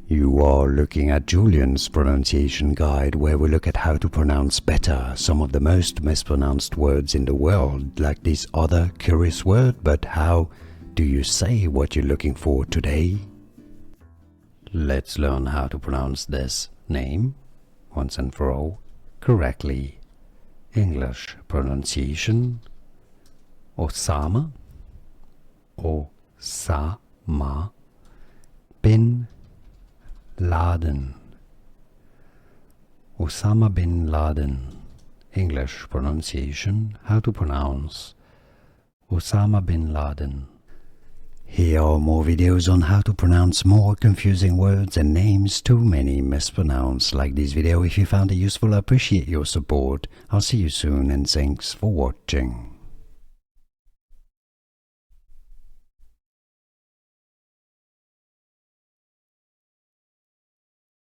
You are looking at Julian's pronunciation guide, where we look at how to pronounce better some of the most mispronounced words in the world, like this other curious word. But how do you say what you're looking for today? Let's learn how to pronounce this name once and for all correctly. English pronunciation: Osama bin Laden. Osama bin Laden. English pronunciation: how to pronounce Osama bin Laden. Here are more videos on how to pronounce more confusing words and names too many mispronounced. Like this video if you found it useful. I appreciate your support. I'll see you soon and thanks for watching.